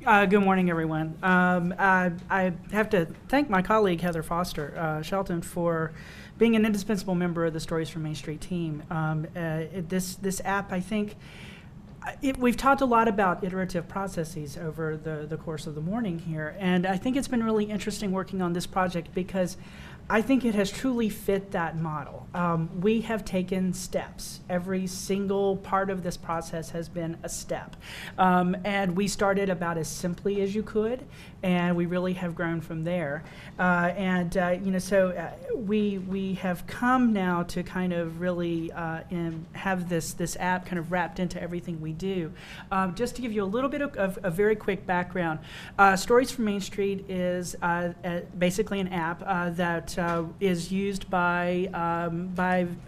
Good morning, everyone. I have to thank my colleague, Heather Foster Shelton, for being an indispensable member of the Stories from Main Street team. This app, I think, we've talked a lot about iterative processes over the course of the morning here, and I think it's been really interesting working on this project because I think it has truly fit that model. We have taken steps. Every single part of this process has been a step. And we started about as simply as you could, and we really have grown from there. We have come now to kind of really have this app kind of wrapped into everything we do. Just to give you a little bit of a very quick background, Stories from Main Street is basically an app that is used by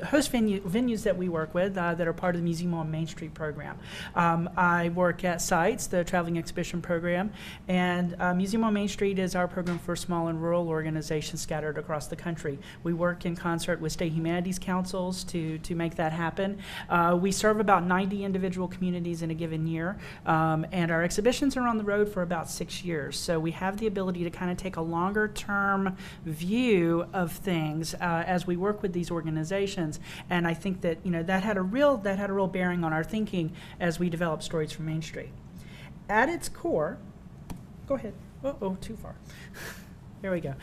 host venues that we work with that are part of the Museum on Main Street program. I work at SITES, the Traveling Exhibition Program, and Museum on Main Street is our program for small and rural organizations scattered across the country. We work in concert with state humanities councils to make that happen. We serve about 90 individual communities in a given year, and our exhibitions are on the road for about 6 years. So we have the ability to kind of take a longer term view of things as we work with these organizations, and I think that that had a real bearing on our thinking as we developed Stories from Main Street. At its core, go ahead. Oh, too far. There we go.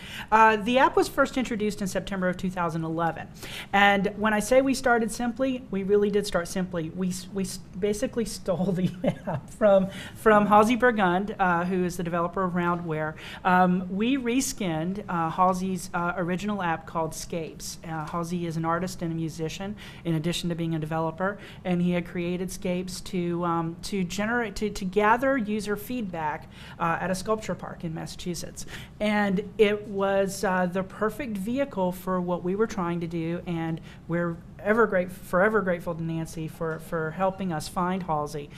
The app was first introduced in September of 2011. And when I say we started simply, we really did start simply. We basically stole the app from Halsey Burgund, who is the developer of Roundware. We reskinned Halsey's original app called Scapes. Halsey is an artist and a musician, in addition to being a developer, and he had created Scapes to gather user feedback at a sculpture park in Massachusetts. And it was the perfect vehicle for what we were trying to do, and we're forever grateful to Nancy for helping us find Halsey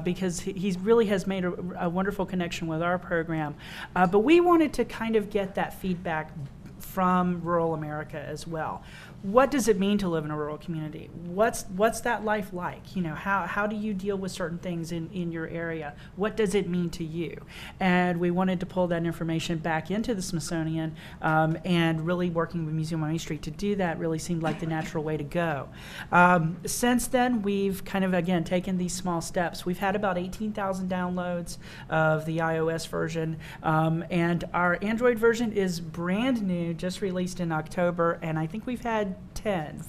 because he really has made a wonderful connection with our program. But we wanted to kind of get that feedback from rural America as well. What does it mean to live in a rural community? What's that life like? How do you deal with certain things in your area? What does it mean to you? And we wanted to pull that information back into the Smithsonian, and really working with Museum on Main Street to do that really seemed like the natural way to go. Since then, we've kind of, again, taken these small steps. We've had about 18,000 downloads of the iOS version, and our Android version is brand new, just released in October, and I think we've had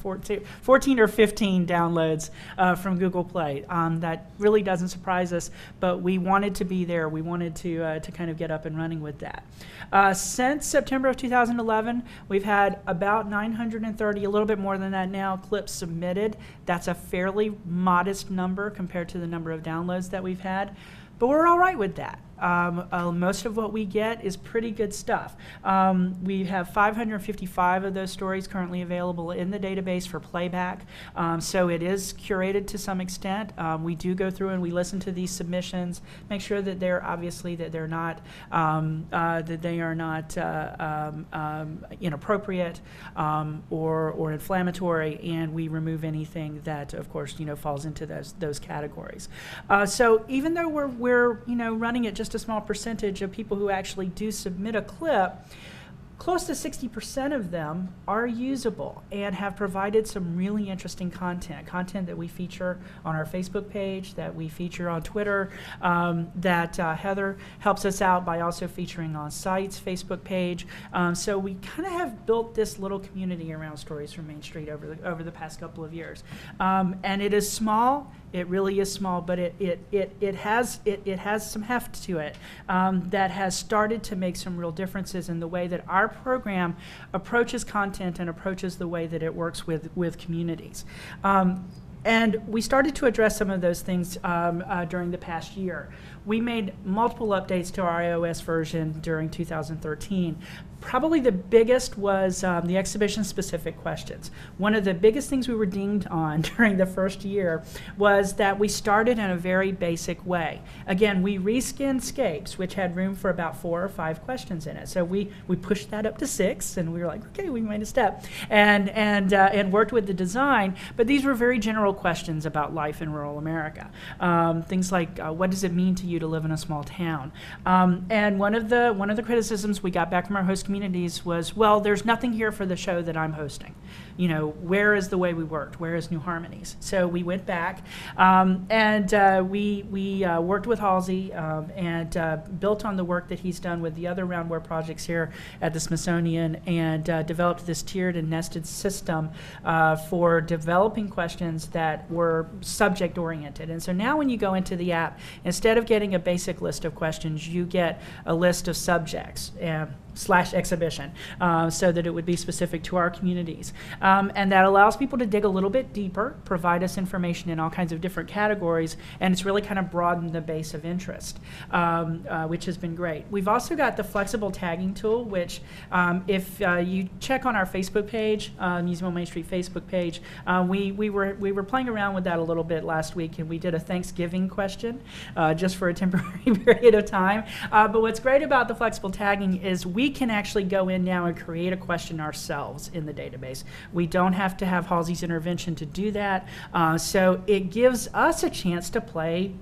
14 or 15 downloads from Google Play. That really doesn't surprise us, but we wanted to be there. We wanted to kind of get up and running with that. Since September of 2011, we've had about 930, a little bit more than that now, clips submitted. That's a fairly modest number compared to the number of downloads that we've had, but we're all right with that. Most of what we get is pretty good stuff. We have 555 of those stories currently available in the database for playback, so it is curated to some extent. We do go through and we listen to these submissions, make sure that they're not inappropriate or inflammatory, and we remove anything that, of course, falls into those categories. So even though we're running at just a small percentage of people who actually do submit a clip, close to 60% of them are usable and have provided some really interesting content that we feature on our Facebook page, that we feature on Twitter, that Heather helps us out by also featuring on SITE's Facebook page. So we kind of have built this little community around Stories from Main Street over the past couple of years. And it is small. It really is small, but it has some heft to it that has started to make some real differences in the way that our program approaches content and approaches the way that it works with communities. And we started to address some of those things during the past year. We made multiple updates to our iOS version during 2013. Probably the biggest was the exhibition-specific questions. One of the biggest things we were dinged on during the first year was that we started in a very basic way. Again, we reskinned Scapes, which had room for about 4 or 5 questions in it. So we pushed that up to 6, and we were like, okay, we made a step, and worked with the design. But these were very general questions about life in rural America. Things like, what does it mean to you to live in a small town. And one of the criticisms we got back from our host communities was, well, there's nothing here for the show that I'm hosting. You know, where is the way we worked? Where is New Harmonies? So we went back and we worked with Halsey and built on the work that he's done with the other roundware projects here at the Smithsonian, and developed this tiered and nested system for developing questions that were subject oriented. And so now when you go into the app, instead of getting a basic list of questions, you get a list of subjects / exhibition, so that it would be specific to our communities. And that allows people to dig a little bit deeper, provide us information in all kinds of different categories, and it's really kind of broadened the base of interest, which has been great. We've also got the flexible tagging tool, which if you check on our Facebook page, Museum on Main Street Facebook page, we were playing around with that a little bit last week, and we did a Thanksgiving question just for a temporary period of time. But what's great about the flexible tagging is we can actually go in now and create a question ourselves in the database. We don't have to have Halsey's intervention to do that. So it gives us a chance to play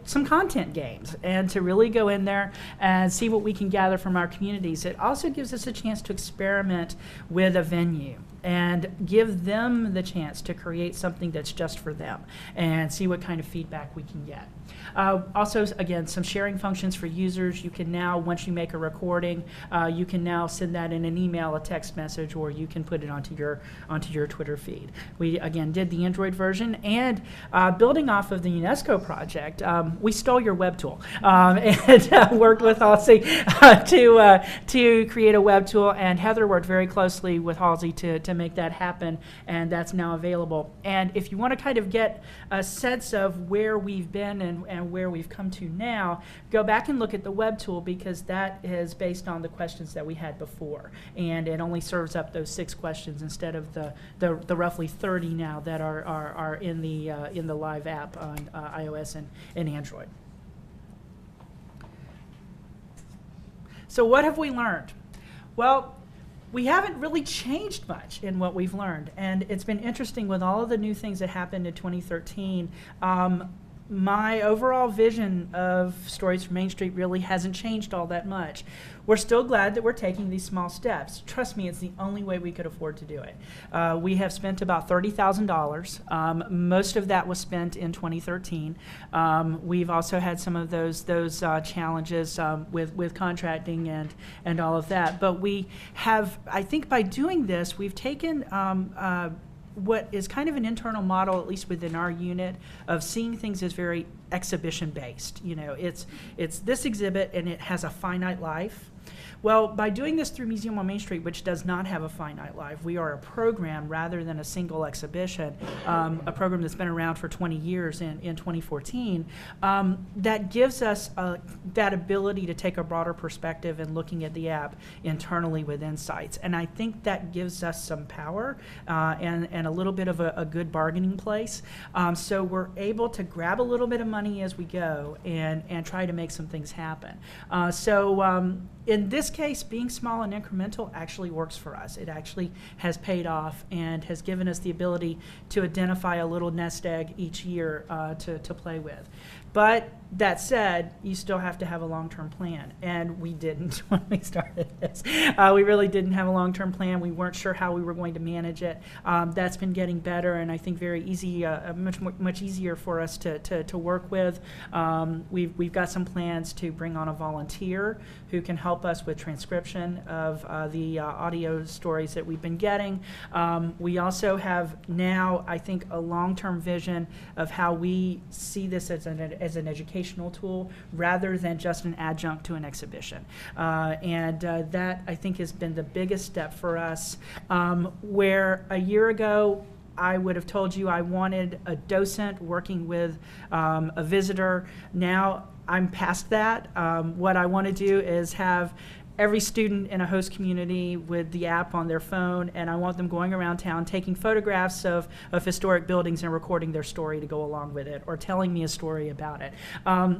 some content games and to really go in there and see what we can gather from our communities. It also gives us a chance to experiment with a venue and give them the chance to create something that's just for them and see what kind of feedback we can get. Also, again, some sharing functions for users. You can now, once you make a recording, you can now send that in an email, a text message, or you can put it onto your Twitter feed. We, again, did the Android version, and building off of the UNESCO project, we stole your web tool and worked with Halsey to create a web tool, and Heather worked very closely with Halsey to make that happen, and that's now available. And if you want to kind of get a sense of where we've been and where we've come to now, go back and look at the web tool, because that is based on the questions that we had before, and it only serves up those 6 questions instead of the roughly 30 now that are in the live app on iOS and Android. So what have we learned? Well, we haven't really changed much in what we've learned, and it's been interesting with all of the new things that happened in 2013. My overall vision of Stories from Main Street really hasn't changed all that much. We're still glad that we're taking these small steps. Trust me, it's the only way we could afford to do it. We have spent about $30,000. Most of that was spent in 2013. We've also had some of those challenges with contracting and all of that. But we have, I think by doing this, we've taken what is kind of an internal model, at least within our unit, of seeing things as very exhibition based. You know, it's this exhibit and it has a finite life. Well, by doing this through Museum on Main Street, which does not have a finite life, we are a program rather than a single exhibition, a program that's been around for 20 years in 2014, that gives us that ability to take a broader perspective and looking at the app internally with insights. And I think that gives us some power and a little bit of a good bargaining place. So we're able to grab a little bit of money as we go and try to make some things happen. In this case, being small and incremental actually works for us. It actually has paid off and has given us the ability to identify a little nest egg each year to play with. But that said, you still have to have a long-term plan, and we didn't when we started this. We really didn't have a long-term plan. We weren't sure how we were going to manage it. That's been getting better, and I think very easy, much easier for us to work with. We've got some plans to bring on a volunteer who can help us with transcription of the audio stories that we've been getting. We also have now, I think, a long-term vision of how we see this as an educational tool rather than just an adjunct to an exhibition. That, I think, has been the biggest step for us, where a year ago I would have told you I wanted a docent working with a visitor. Now I'm past that. What I want to do is have every student in a host community with the app on their phone, and I want them going around town taking photographs of historic buildings and recording their story to go along with it, or telling me a story about it.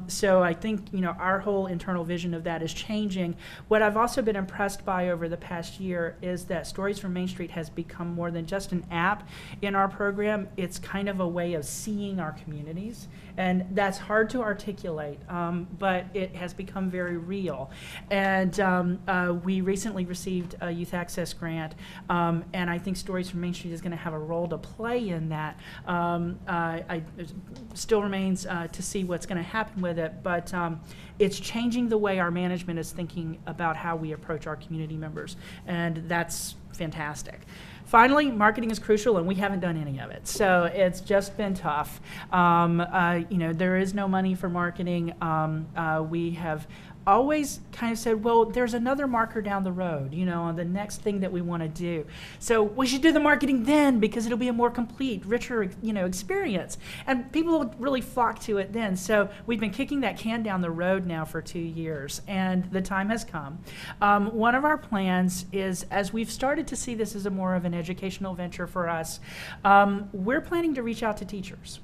So I think, our whole internal vision of that is changing. What I've also been impressed by over the past year is that Stories from Main Street has become more than just an app in our program. It's kind of a way of seeing our communities And that's hard to articulate, but it has become very real. And we recently received a youth access grant, and I think Stories from Main Street is going to have a role to play in that. It still remains to see what's going to happen with it, but it's changing the way our management is thinking about how we approach our community members, and that's fantastic. Finally, marketing is crucial, and we haven't done any of it. So it's just been tough. There is no money for marketing. We have always kind of said, well, there's another marker down the road, on the next thing that we want to do. So we should do the marketing then because it'll be a more complete, richer, experience. And people will really flock to it then. So we've been kicking that can down the road now for 2 years, and the time has come. One of our plans is, as we've started to see this as a more of an educational venture for us, we're planning to reach out to teachers.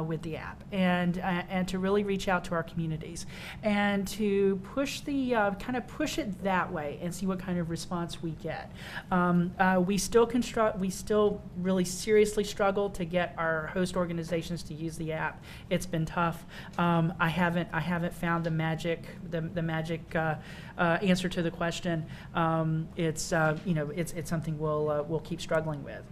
With the app, and to really reach out to our communities, and to push the push it that way, and see what kind of response we get. We still really seriously struggle to get our host organizations to use the app. It's been tough. I haven't found the magic answer to the question. It's something we'll keep struggling with.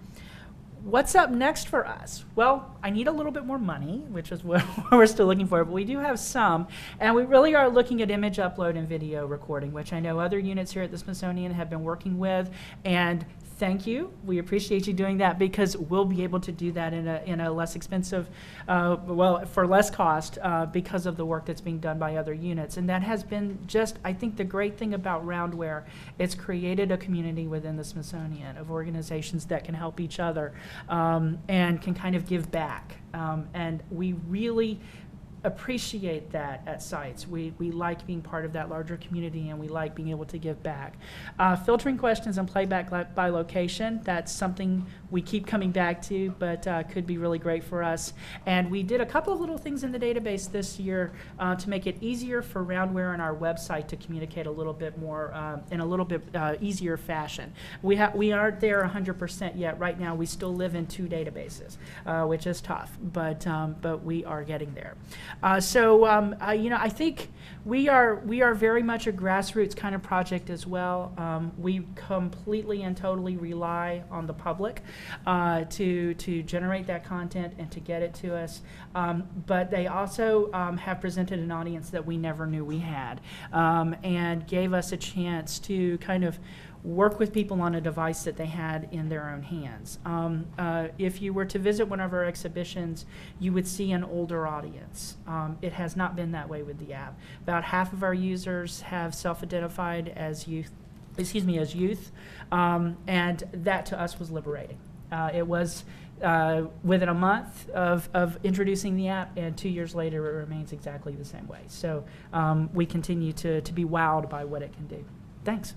What's up next for us? Well, I need a little bit more money, which is what we're still looking for, but we do have some, and we really are looking at image upload and video recording, which I know other units here at the Smithsonian have been working with, and thank you. We appreciate you doing that, because we'll be able to do that in a less expensive, for less cost, because of the work that's being done by other units. And that has been just, I think, the great thing about Roundware. It's created a community within the Smithsonian of organizations that can help each other, and can kind of give back. And we really appreciate that at sites. We like being part of that larger community, and we like being able to give back. Filtering questions and playback by location, that's something we keep coming back to, but could be really great for us. And we did a couple of little things in the database this year to make it easier for Roundware and our website to communicate a little bit more in a little bit easier fashion. We aren't there 100% yet. Right now we still live in 2 databases, which is tough, but we are getting there. I think we are very much a grassroots kind of project as well. We completely and totally rely on the public to generate that content and to get it to us. But they also have presented an audience that we never knew we had, and gave us a chance to kind of work with people on a device that they had in their own hands. If you were to visit one of our exhibitions, you would see an older audience. It has not been that way with the app. About half of our users have self-identified as youth, and that to us was liberating. It was within a month of introducing the app, and 2 years later it remains exactly the same way. So we continue to be wowed by what it can do. Thanks.